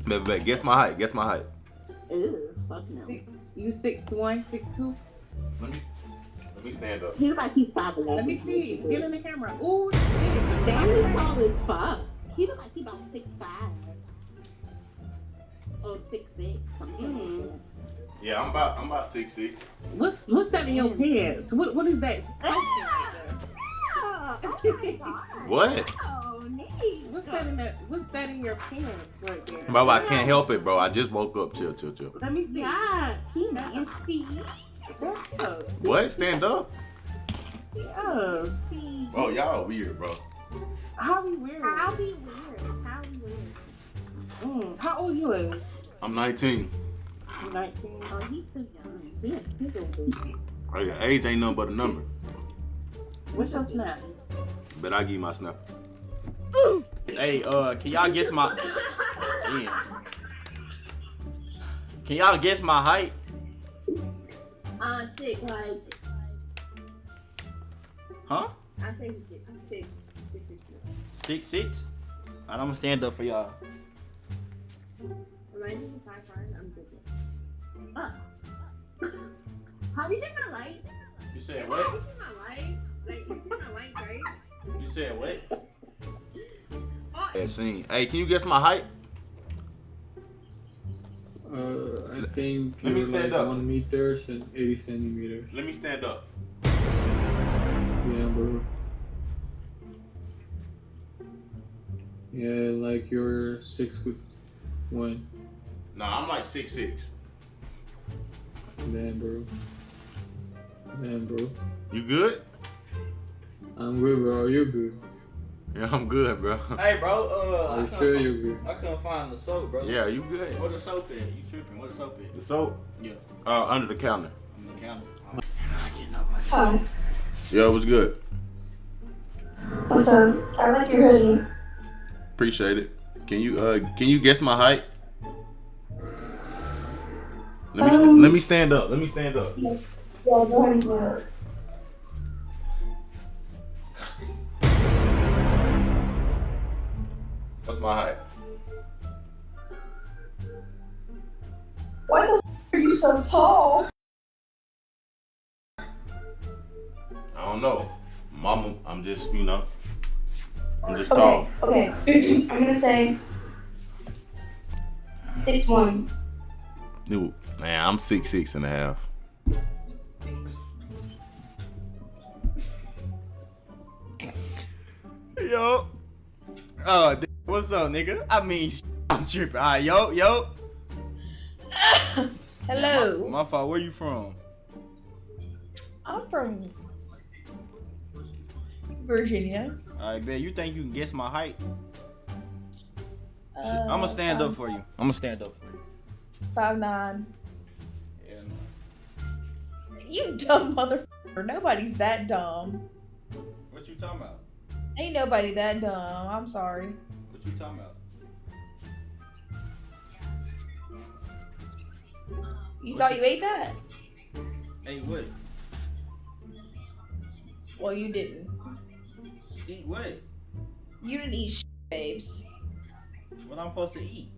Bet. Guess my height. Guess my height. Ew, fuck no. You 6'1", 6'2"? Let me stand up. He look like he's 5'11". Let me see. Get in the camera. Ooh, shit. Damn, he's tall as fuck. He look like he about 6'5". Or 6'6", something like that. Yeah, I'm about 6'6". What's that in your pants? What is that? Ah! Oh my god. What? Oh, neat. What's that in your pants right there? Bro, I can't help it, bro. I just woke up. Chill. Let me see. God, he nasty. What? Stand up? Yeah. Bro, y'all weird, bro. How we weird? How we weird. How old you is? I'm 19. You 19? Oh, he's too young. He's a baby. Oh, yeah, age ain't nothing but a number. What's your snap? Bet I give you my snap. Hey, can y'all guess my? Yeah. Can y'all guess my height? 6, like. Huh? I say 6. 6'6"? I'm gonna stand up for y'all. Remind me 5'5". I'm good. How you see my light? You said what? You see my light? Like, you see my light, right? You said what? Yeah, seen. Hey, can you guess my height? I think Let me you're stand like up. 1 meters and 80 centimeters. Let me stand up. Yeah, bro. Yeah, like you're 6'1". Nah, I'm like 6'6". Damn, bro. You good? I'm good, bro. You're good. Yeah, I'm good, bro. Hey, bro. I'm sure you're good. I couldn't find the soap, bro. Yeah, you good? Where the soap at? You tripping? Where the soap at? The soap? Yeah. Under the counter. On the counter. Hi. Yo, what's good? What's up? I like your hoodie. Appreciate it. Can you guess my height? Let me stand up. Yeah, go ahead and stand up. What's my height? Why the f are you so tall? I don't know. Mama, I'm just, I'm just tall. Okay. I'm gonna say 6'1". Dude, man, I'm 6'6" and a half. Yo. What's up, nigga? I mean, I'm tripping. Alright, yo. Hello. My fault. Where you from? I'm from Virginia. Alright, bet. You think you can guess my height? I'm gonna stand up for you. 5'9". Yeah. You dumb motherfucker. Nobody's that dumb. What you talking about? Ain't nobody that dumb. I'm sorry. What you talking about? You thought you ate that? Hey, what? Well, you didn't. Eat what? You didn't eat shit, babes. What I'm supposed to eat?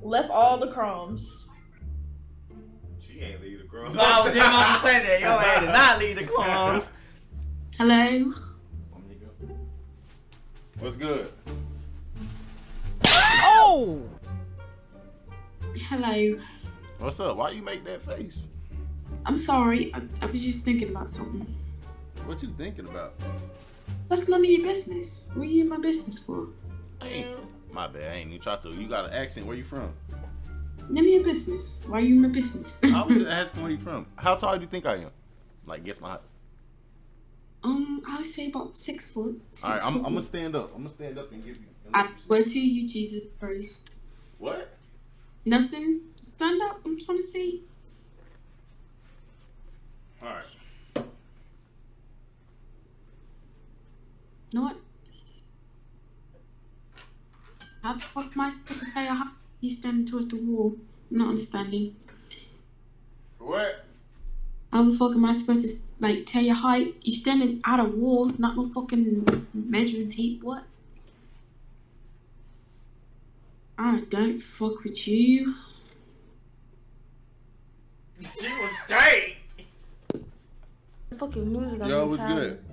Left all the crumbs. She ain't leave the crumbs. I was just about to say that. Yo, I did not leave the crumbs. Hello. What's good? Oh! Hello. What's up? Why you make that face? I'm sorry. I was just thinking about something. What you thinking about? That's none of your business. What are you in my business for? My bad. I ain't even try to. You got an accent. Where you from? None of your business. Why are you in my business? I was just asking where you from. How tall do you think I am? Like, guess my height. I'd say about 6 foot. All right, I'm gonna stand up. I'm gonna stand up and give you. I swear to you, Jesus Christ. What? Nothing. Stand up. I'm trying to see. All right. You know what? How the fuck am I supposed to say you standing towards the wall? I'm not understanding. What? How the fuck am I supposed to tell your height? You standing at a wall, not no fucking measuring tape. What? I don't fuck with you. She was straight. Fucking music. Yo, what's good?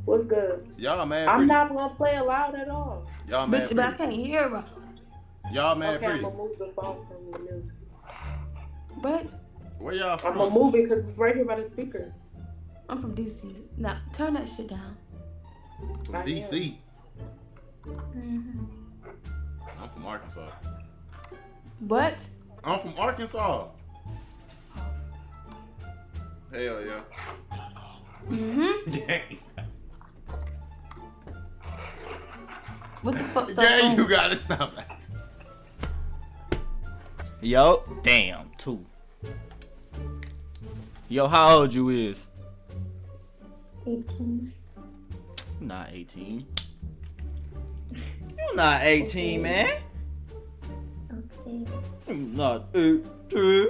What's good? Y'all mad I'm pretty. not gonna play it loud at all. Y'all mad But I pretty. can't hear her. Y'all mad Okay, I'm pretty. gonna move the phone from the music. But Where y'all I'm from? gonna move it because it's right here by the speaker. I'm from DC. Now turn that shit down. From I DC. Mm-hmm. I'm from Arkansas. But I'm from Arkansas. Hell yeah. mm-hmm. What the fuck? Gang, you gotta stop that. Yo, damn, 2. Yo, how old you is? 18. You not 18. You not 18, man. Okay. You not 18.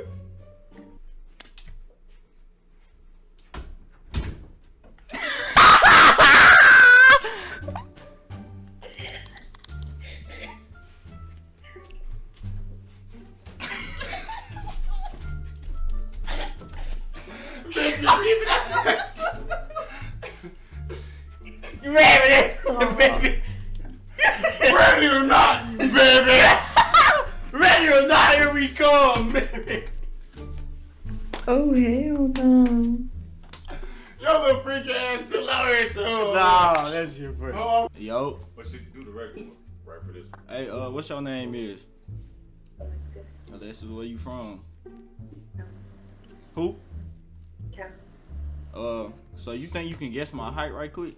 You ready, baby? Ready or not, baby? Ready or not, here we come, baby. Oh, hell no. Your little freak ass still out here too. Nah, that shit funny. Oh. Yo, But she do the regular one, right for this one. hey, what's your name is? Alexis. Alexis, where you from? Who? Cal. So you think you can guess my height right quick?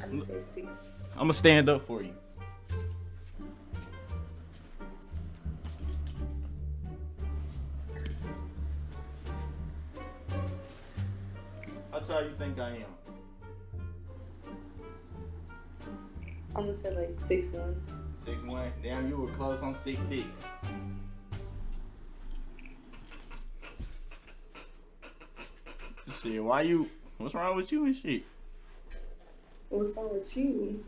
I'm gonna say 6. I'ma stand up for you. How tall you think I am? I'm gonna say like 6'1". 6'1". Damn, you were close. I'm 6'6". Shit, why you? What's wrong with you and shit? What's wrong with you?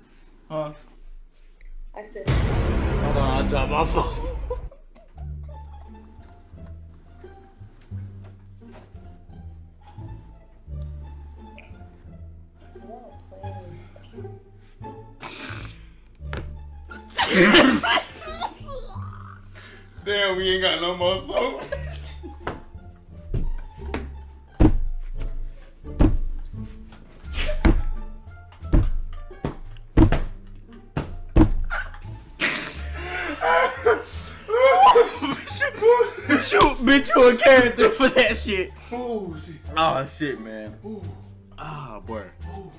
Huh? I said, what's wrong with you? Hold on, I dropped my phone. Damn, we ain't got no more soap. Shoot, bitch, you a character for that shit. Oh shit. Oh shit, man. Ooh. Ah, boy. Ooh.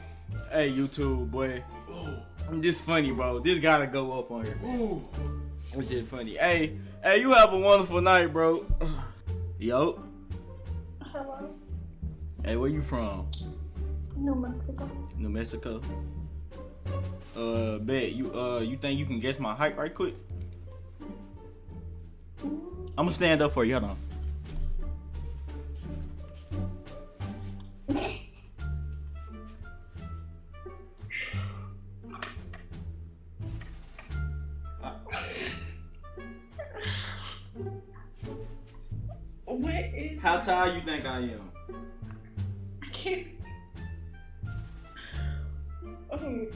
Hey, YouTube, boy. Ooh. This funny, bro. This gotta go up on here. Ooh. This shit funny. Hey, you have a wonderful night, bro. Yo. Hello. Hey, where you from? New Mexico. New Mexico. Bet you think you can guess my height right quick? I'm gonna stand up for you. Hold on. What is? How tall you think I am? I can't. Okay.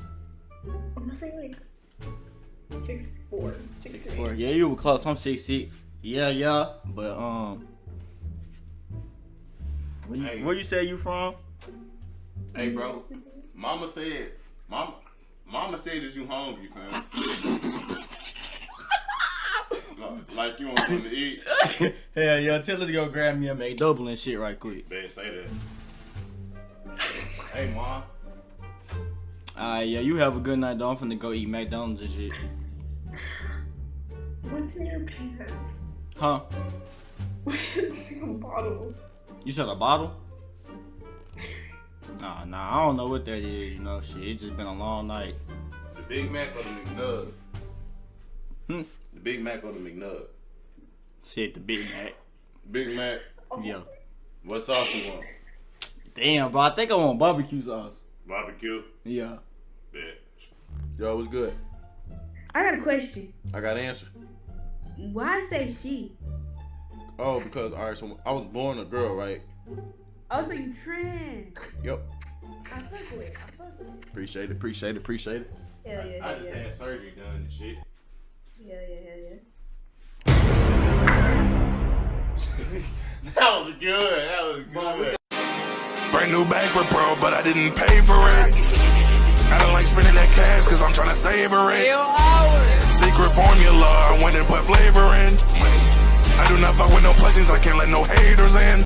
I'm gonna say like 6'4". 6'4". Yeah, you were close. I'm 6'6". Yeah, but Hey. where you say you from? Hey, bro. Mama said is you hungry, fam. Like you want something to eat. Hell yeah, tell her to go grab me a McDouble and shit right quick. Better say that. Hey, mom. Yeah, you have a good night, though. I'm finna go eat McDonald's and shit. What's in your pants? Huh? What's in a bottle? You said a bottle? Nah, I don't know what that is, you know, shit. It's just been a long night. The Big Mac or the McNug? Hmm? The Big Mac or the McNug? Shit, the Big Mac. Big Mac. Yeah. What sauce you want? Damn, bro, I think I want barbecue sauce. Barbecue. Yeah. Bet. Yo, what's good? I got a question. I got an answer. Why say she? Oh, because all right, so I was born a girl, right? Oh, so you trans. Yep. I fuck with it. Appreciate it. Hell yeah, I just had surgery done and shit. Yeah. That was good. Brand new bag for pro, but I didn't pay for it. I don't like spending that cash cause I'm trying to savor it. Secret formula, I went and put flavor in. I do not fuck with no plugins, I can't let no haters in.